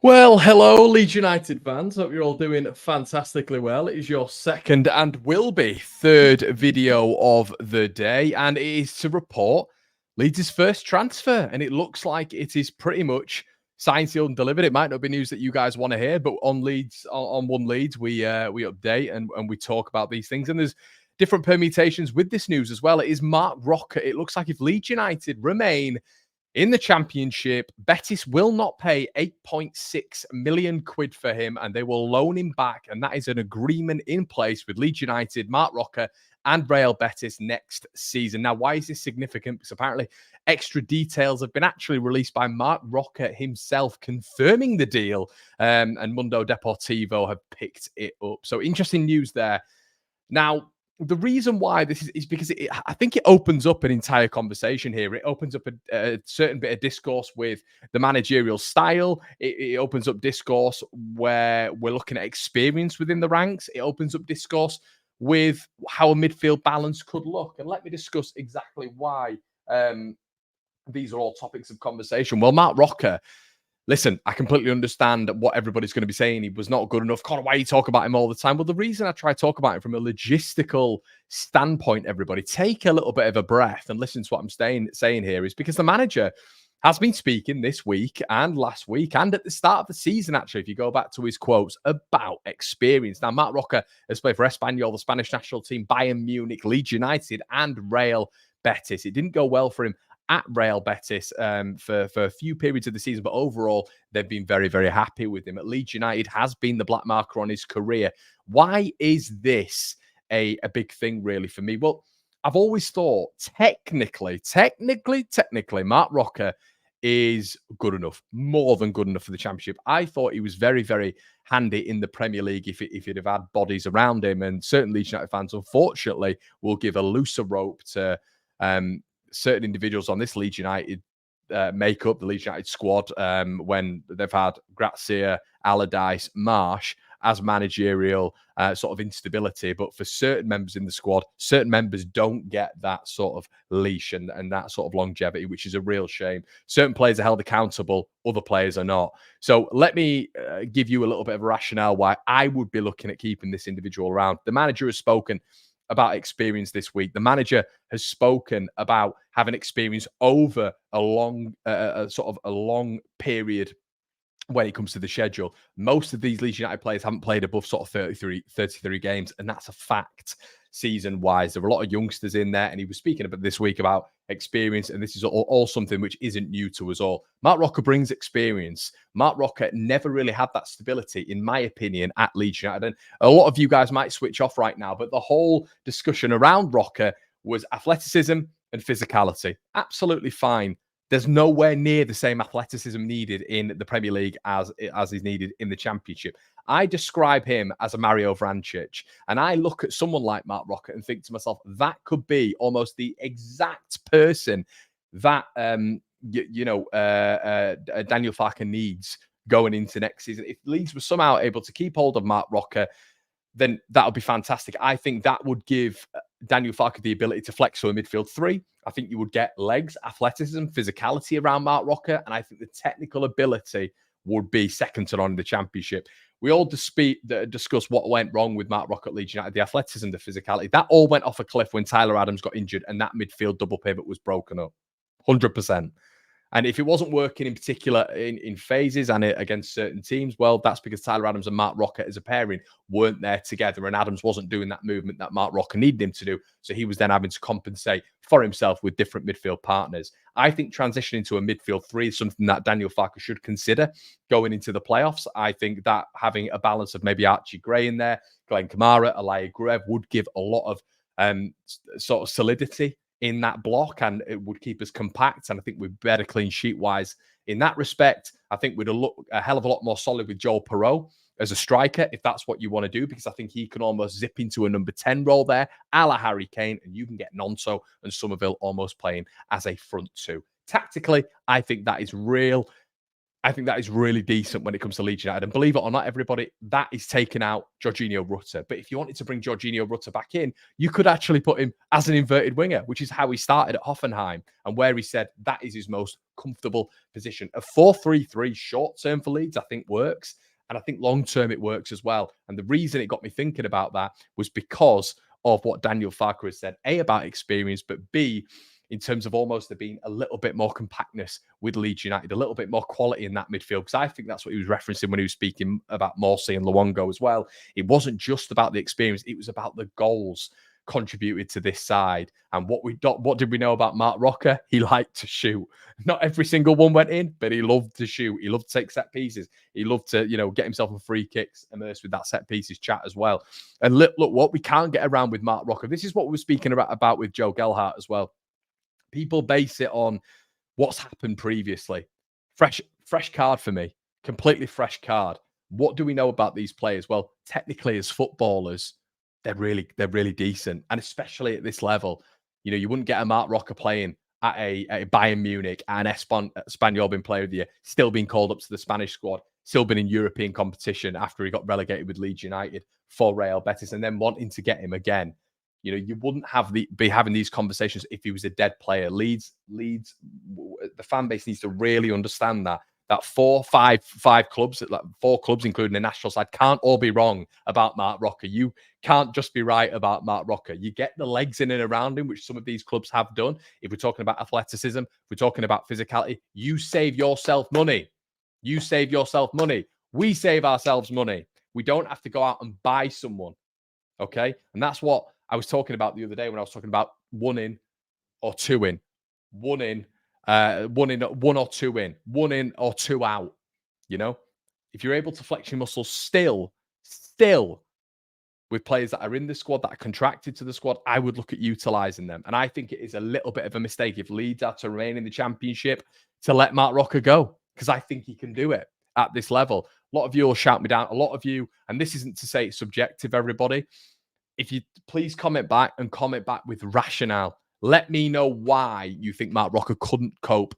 Well, hello, Leeds United fans. Hope you're all doing fantastically well. It is your second and will be third video of the day, and it is to report Leeds' first transfer. And it looks like it is pretty much signed, sealed, and delivered. It might not be news that you guys want to hear, but on Leeds, on One Leeds, we update and we talk about these things. And there's different permutations with this news as well. It is Marc Roca. It looks like if Leeds United remain in the Championship, Betis will not pay 8.6 million quid for him, and they will loan him back. And that is an agreement in place with Leeds United, Marc Roca, and Real Betis next season. Now, why is this significant? Because apparently extra details have been actually released by Marc Roca himself confirming the deal, and Mundo Deportivo have picked it up. So interesting news there. Now, the reason why this is because I think it opens up an entire conversation here. It opens up a certain bit of discourse with the managerial style. It opens up discourse where we're looking at experience within the ranks. It opens up discourse with how a midfield balance could look. And let me discuss exactly why these are all topics of conversation. Well, Marc Roca, listen, I completely understand what everybody's going to be saying. He was not good enough. Connor, why you talk about him all the time? Well, the reason I try to talk about him from a logistical standpoint, everybody, take a little bit of a breath and listen to what I'm saying here, is because the manager has been speaking this week and last week and at the start of the season, actually, if you go back to his quotes, about experience. Now, Marc Roca has played for Espanyol, the Spanish national team, Bayern Munich, Leeds United, and Real Betis. It didn't go well for him at Real Betis for a few periods of the season, but overall, they've been very, very happy with him. At Leeds United has been the black marker on his career. Why is this a big thing, really, for me? Well, I've always thought technically, Marc Roca is good enough, more than good enough for the Championship. I thought he was very, very handy in the Premier League if he'd have had bodies around him. And certain Leeds United fans, unfortunately, will give a looser rope to certain individuals on this Leeds United make up the Leeds United squad when they've had Grazia, Allardyce, Marsh as managerial sort of instability. But for certain members in the squad, certain members don't get that sort of leash and that sort of longevity, which is a real shame. Certain players are held accountable, other players are not. So let me give you a little bit of a rationale why I would be looking at keeping this individual around. The manager has spoken about experience this week. The manager has spoken about having experience over a long period when it comes to the schedule. Most of these Leeds United players haven't played above sort of 33 games, and that's a fact season-wise. There were a lot of youngsters in there, and he was speaking about this week about experience, and this is all something which isn't new to us all. Marc Roca brings experience. Marc Roca never really had that stability, in my opinion, at Leeds United. And a lot of you guys might switch off right now, but the whole discussion around Roca was athleticism and physicality. Absolutely fine. There's nowhere near the same athleticism needed in the Premier League as is needed in the Championship. I describe him as a Mario Vrancic, and I look at someone like Marc Roca and think to myself, that could be almost the exact person that Daniel Farke needs going into next season. If Leeds were somehow able to keep hold of Marc Roca, then that would be fantastic. I think that would give Daniel Farke the ability to flex to a midfield three. I think you would get legs, athleticism, physicality around Marc Roca, and I think the technical ability would be second to none in the Championship. We all discuss what went wrong with Marc Roca at Leeds United, the athleticism, the physicality. That all went off a cliff when Tyler Adams got injured and that midfield double pivot was broken up. 100%. And if it wasn't working in particular in phases and against certain teams, well, that's because Tyler Adams and Marc Roca as a pairing weren't there together, and Adams wasn't doing that movement that Marc Roca needed him to do. So he was then having to compensate for himself with different midfield partners. I think transitioning to a midfield three is something that Daniel Farke should consider going into the playoffs. I think that having a balance of maybe Archie Gray in there, Glenn Kamara, Elia Gruev would give a lot of sort of solidity in that block, and it would keep us compact. And I think we're better clean sheet wise in that respect. I think we'd look a hell of a lot more solid with Joel Perreault as a striker, if that's what you want to do, because I think he can almost zip into a number 10 role there, a la Harry Kane, and you can get Nonso and Somerville almost playing as a front two. Tactically, I think that is real. I think that is really decent when it comes to Leeds United. And believe it or not, everybody, that is taking out Jorginho Rutter. But if you wanted to bring Jorginho Rutter back in, you could actually put him as an inverted winger, which is how he started at Hoffenheim and where he said that is his most comfortable position. A 4-3-3 short term for Leeds, I think, works. And I think long term it works as well. And the reason it got me thinking about that was because of what Daniel Farke has said, A, about experience, but B, in terms of almost there being a little bit more compactness with Leeds United, a little bit more quality in that midfield. Because I think that's what he was referencing when he was speaking about Morsey and Luongo as well. It wasn't just about the experience, it was about the goals contributed to this side. And what did we know about Mark Rocker? He liked to shoot. Not every single one went in, but he loved to shoot. He loved to take set pieces. He loved to, get himself on free kicks, immersed with that set pieces chat as well. And look what we can't get around with Mark Rocker. This is what we were speaking about with Joe Gelhardt as well. People base it on what's happened previously. Fresh card for me. Completely fresh card. What do we know about these players? Well, technically, as footballers, they're really decent, and especially at this level, you wouldn't get a Mark Rocker playing at a Bayern Munich and Espanyol being Player of the Year, still being called up to the Spanish squad, still been in European competition after he got relegated with Leeds United for Real Betis, and then wanting to get him again. You wouldn't be having these conversations if he was a dead player. Leeds, the fan base needs to really understand that four clubs, including the national side, can't all be wrong about Mark Rocker. You can't just be right about Mark Rocker. You get the legs in and around him, which some of these clubs have done. If we're talking about athleticism, if we're talking about physicality, you save yourself money. You save yourself money. We save ourselves money. We don't have to go out and buy someone. Okay. And that's what I was talking about the other day when I was talking about one in or two in, one or two in, one in or two out. If you're able to flex your muscles still with players that are in the squad that are contracted to the squad, I would look at utilizing them. And I think it is a little bit of a mistake if Leeds are to remain in the Championship to let Mark Rocker go, because I think he can do it at this level. A lot of you will shout me down. A lot of you, and this isn't to say it's subjective, everybody. If you please comment back with rationale. Let me know why you think Mark Rocker couldn't cope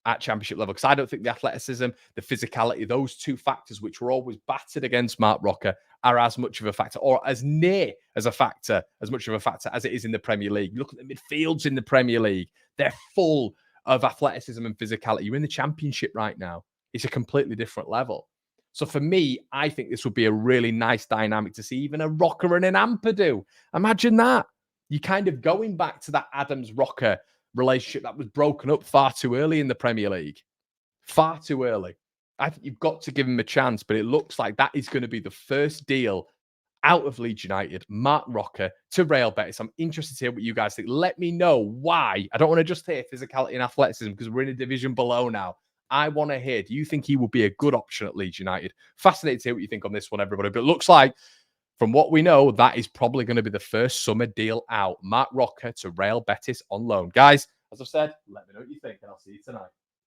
at Championship level, because I don't think the athleticism, the physicality, those two factors which were always battered against Mark Rocker are as much of a factor, or as near as much of a factor as it is in the Premier League. Look at the midfields in the Premier League. They're full of athleticism and physicality. You're in the Championship right now. It's a completely different level. So for me, I think this would be a really nice dynamic to see even a Rocker and an Ampadu. Imagine that. You're kind of going back to that Adams-Rocker relationship that was broken up far too early in the Premier League. Far too early. I think you've got to give him a chance, but it looks like that is going to be the first deal out of Leeds United, Mark Rocker to Real Betis. I'm interested to hear what you guys think. Let me know why. I don't want to just hear physicality and athleticism because we're in a division below now. I want to hear, do you think he will be a good option at Leeds United? Fascinated to hear what you think on this one, everybody. But it looks like, from what we know, that is probably going to be the first summer deal out. Mark Rocker to Real Betis on loan. Guys, as I've said, let me know what you think, and I'll see you tonight.